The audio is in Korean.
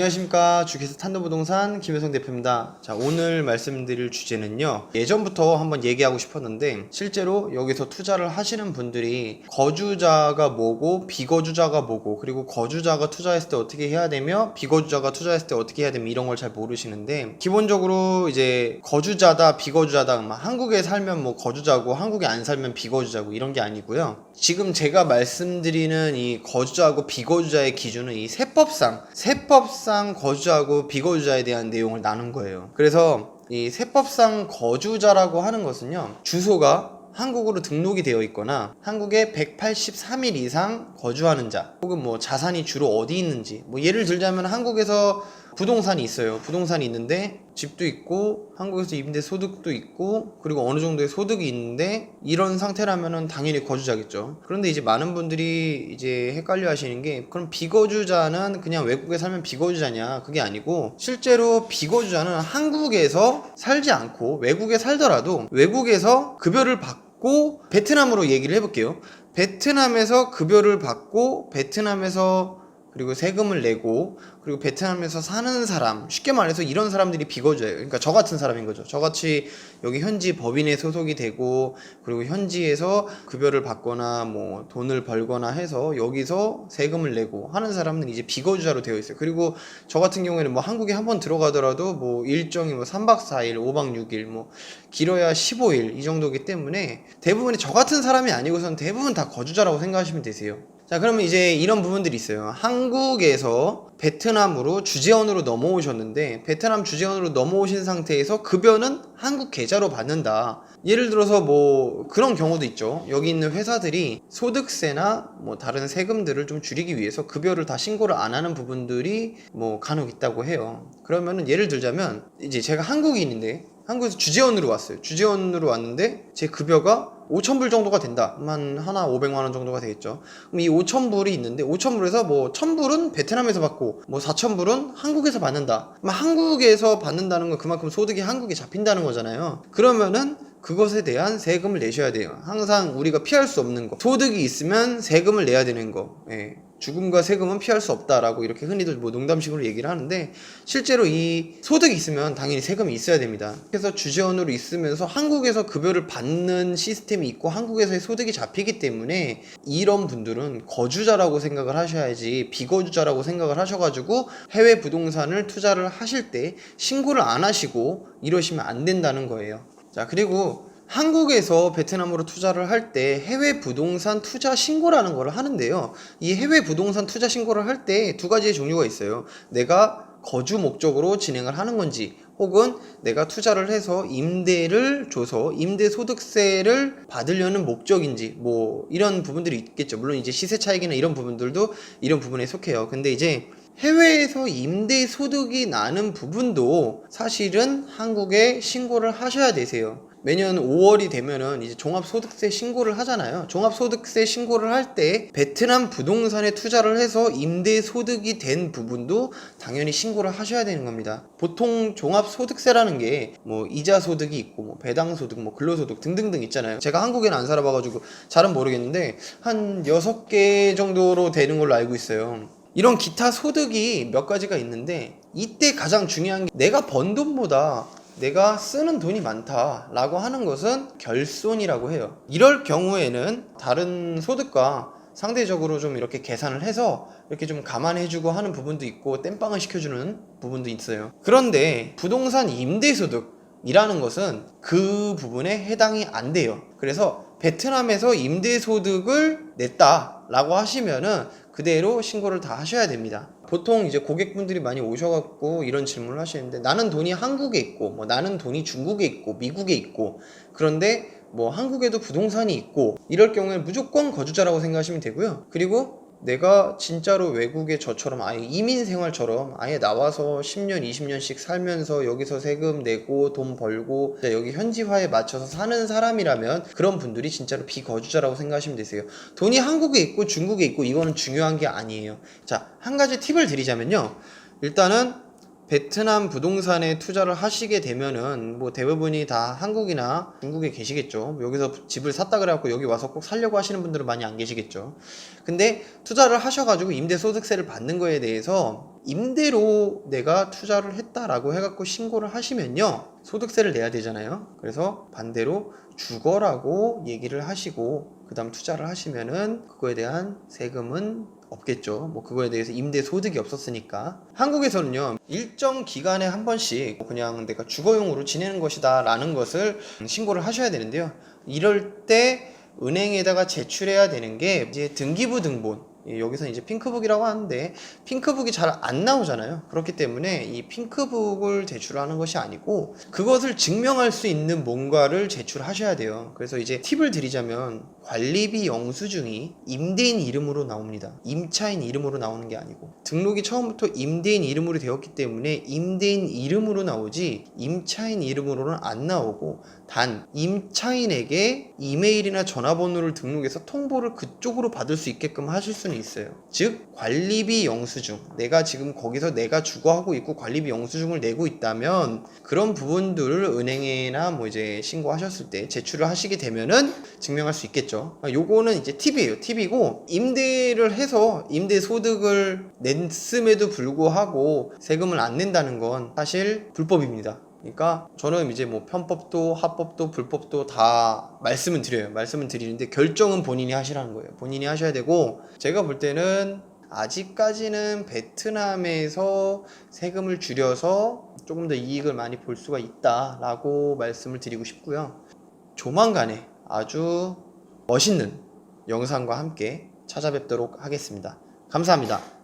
안녕하십니까. 주식회사 탄도부동산 김효성 대표입니다. 자, 오늘 말씀드릴 주제는요, 예전부터 한번 얘기하고 싶었는데 실제로 여기서 투자를 하시는 분들이 거주자가 뭐고 비거주자가 뭐고, 그리고 거주자가 투자했을 때 어떻게 해야 되며 비거주자가 투자했을 때 어떻게 해야 되며 이런 걸 잘 모르시는데, 기본적으로 이제 거주자다 비거주자다, 한국에 살면 뭐 거주자고 한국에 안 살면 비거주자고 이런 게 아니고요. 지금 제가 말씀드리는 이 거주자하고 비거주자의 기준은 이 세법상 거주자하고 비거주자에 대한 내용을 나눈 거예요. 그래서 이 세법상 거주자라고 하는 것은요, 주소가 한국으로 등록이 되어 있거나 한국에 183일 이상 거주하는 자, 혹은 뭐 자산이 주로 어디 있는지, 뭐 예를 들자면 한국에서 부동산이 있어요. 부동산이 있는데 집도 있고 한국에서 임대 소득도 있고 그리고 어느 정도의 소득이 있는데, 이런 상태라면은 당연히 거주자겠죠. 그런데 이제 많은 분들이 이제 헷갈려 하시는 게, 그럼 비거주자는 그냥 외국에 살면 비거주자냐? 그게 아니고, 실제로 비거주자는 한국에서 살지 않고 외국에 살더라도 외국에서 급여를 받고, 베트남으로 얘기를 해볼게요. 베트남에서 급여를 받고 베트남에서 그리고 세금을 내고, 그리고 베트남에서 사는 사람, 쉽게 말해서 이런 사람들이 비거주예요. 그러니까 저 같은 사람인 거죠. 저같이 여기 현지 법인에 소속이 되고, 그리고 현지에서 급여를 받거나 뭐 돈을 벌거나 해서 여기서 세금을 내고 하는 사람은 이제 비거주자로 되어 있어요. 그리고 저 같은 경우에는 뭐 한국에 한번 들어가더라도 뭐 일정이 뭐 3박 4일, 5박 6일, 뭐 길어야 15일 이 정도이기 때문에 대부분이 저 같은 사람이 아니고선 대부분 다 거주자라고 생각하시면 되세요. 자, 그러면 이제 이런 부분들이 있어요. 한국에서 베트남으로 주재원으로 넘어오셨는데, 베트남 주재원으로 넘어오신 상태에서 급여는 한국 계좌로 받는다. 예를 들어서 뭐 그런 경우도 있죠. 여기 있는 회사들이 소득세나 뭐 다른 세금들을 좀 줄이기 위해서 급여를 다 신고를 안 하는 부분들이 뭐 간혹 있다고 해요. 그러면은 예를 들자면, 이제 제가 한국인인데 한국에서 주재원으로 왔어요. 주재원으로 왔는데 제 급여가 5,000불 정도가 된다. 하나 500만 원 정도가 되겠죠. 그럼 이 5,000불이 있는데, 5,000불에서 뭐 1,000불은 베트남에서 받고 뭐 4,000불은 한국에서 받는다. 한국에서 받는다는 건 그만큼 소득이 한국에 잡힌다는 거잖아요. 그러면은 그것에 대한 세금을 내셔야 돼요. 항상 우리가 피할 수 없는 거, 소득이 있으면 세금을 내야 되는 거. 예. 죽음과 세금은 피할 수 없다라고 이렇게 흔히들 뭐 농담식으로 얘기를 하는데, 실제로 이 소득이 있으면 당연히 세금이 있어야 됩니다. 그래서 주재원으로 있으면서 한국에서 급여를 받는 시스템이 있고 한국에서의 소득이 잡히기 때문에, 이런 분들은 거주자라고 생각을 하셔야지 비거주자라고 생각을 하셔가지고 해외 부동산을 투자를 하실 때 신고를 안 하시고 이러시면 안 된다는 거예요. 자, 그리고 한국에서 베트남으로 투자를 할 때 해외 부동산 투자 신고라는 걸 하는데요. 이 해외 부동산 투자 신고를 할 때 두 가지의 종류가 있어요. 내가 거주 목적으로 진행을 하는 건지, 혹은 내가 투자를 해서 임대를 줘서 임대 소득세를 받으려는 목적인지, 뭐 이런 부분들이 있겠죠. 물론 이제 시세 차익이나 이런 부분들도 이런 부분에 속해요. 근데 이제 해외에서 임대 소득이 나는 부분도 사실은 한국에 신고를 하셔야 되세요. 매년 5월이 되면은 이제 종합소득세 신고를 하잖아요. 종합소득세 신고를 할 때 베트남 부동산에 투자를 해서 임대소득이 된 부분도 당연히 신고를 하셔야 되는 겁니다. 보통 종합소득세라는 게 뭐 이자소득이 있고 뭐 배당소득, 뭐 근로소득 등등등 있잖아요. 제가 한국에는 안 살아봐가지고 잘은 모르겠는데 한 6개 정도로 되는 걸로 알고 있어요. 이런 기타 소득이 몇 가지가 있는데, 이때 가장 중요한 게, 내가 번 돈보다 내가 쓰는 돈이 많다라고 하는 것은 결손이라고 해요. 이럴 경우에는 다른 소득과 상대적으로 좀 이렇게 계산을 해서 이렇게 좀 감안해주고 하는 부분도 있고, 땜빵을 시켜주는 부분도 있어요. 그런데 부동산 임대소득이라는 것은 그 부분에 해당이 안 돼요. 그래서 베트남에서 임대소득을 냈다라고 하시면은 그대로 신고를 다 하셔야 됩니다. 보통 이제 고객분들이 많이 오셔갖고 이런 질문을 하시는데, 나는 돈이 한국에 있고, 뭐 나는 돈이 중국에 있고 미국에 있고, 그런데 뭐 한국에도 부동산이 있고, 이럴 경우에 무조건 거주자라고 생각하시면 되고요. 그리고 내가 진짜로 외국에 저처럼 아예 이민 생활처럼 아예 나와서 10년 20년씩 살면서 여기서 세금 내고 돈 벌고 여기 현지화에 맞춰서 사는 사람이라면, 그런 분들이 진짜로 비거주자라고 생각하시면 되세요. 돈이 한국에 있고 중국에 있고 이거는 중요한 게 아니에요. 자, 한 가지 팁을 드리자면요, 일단은 베트남 부동산에 투자를 하시게 되면은 뭐 대부분이 다 한국이나 중국에 계시겠죠. 여기서 집을 샀다 그래갖고 여기 와서 꼭 살려고 하시는 분들은 많이 안 계시겠죠. 근데 투자를 하셔가지고 임대소득세를 받는 거에 대해서 임대로 내가 투자를 했다라고 해갖고 신고를 하시면요, 소득세를 내야 되잖아요. 그래서 반대로 주거라고 얘기를 하시고 그 다음 투자를 하시면은 그거에 대한 세금은 없겠죠. 뭐 그거에 대해서 임대 소득이 없었으니까. 한국에서는요, 일정 기간에 한 번씩 그냥 내가 주거용으로 지내는 것이다 라는 것을 신고를 하셔야 되는데요, 이럴 때 은행에다가 제출해야 되는 게 이제 등기부 등본, 여기서 이제 핑크북이라고 하는데 핑크북이 잘 안 나오잖아요. 그렇기 때문에 이 핑크북을 제출하는 것이 아니고 그것을 증명할 수 있는 뭔가를 제출하셔야 돼요. 그래서 이제 팁을 드리자면 관리비 영수증이 임대인 이름으로 나옵니다. 임차인 이름으로 나오는 게 아니고, 등록이 처음부터 임대인 이름으로 되었기 때문에 임대인 이름으로 나오지 임차인 이름으로는 안 나오고, 단 임차인에게 이메일이나 전화번호를 등록해서 통보를 그쪽으로 받을 수 있게끔 하실 수는 있어요. 즉 관리비 영수증, 내가 지금 거기서 내가 주거하고 있고 관리비 영수증을 내고 있다면 그런 부분들을 은행에나 뭐 이제 신고하셨을 때 제출을 하시게 되면은 증명할 수 있겠죠. 요거는 이제 팁이에요. 팁이고, 임대를 해서 임대 소득을 냈음에도 불구하고 세금을 안 낸다는 건 사실 불법입니다. 그러니까 저는 이제 뭐 편법도 합법도 불법도 다 말씀은 드리는데 결정은 본인이 하시라는 거예요. 본인이 하셔야 되고, 제가 볼 때는 아직까지는 베트남에서 세금을 줄여서 조금 더 이익을 많이 볼 수가 있다라고 말씀을 드리고 싶고요. 조만간에 아주 멋있는 영상과 함께 찾아뵙도록 하겠습니다. 감사합니다.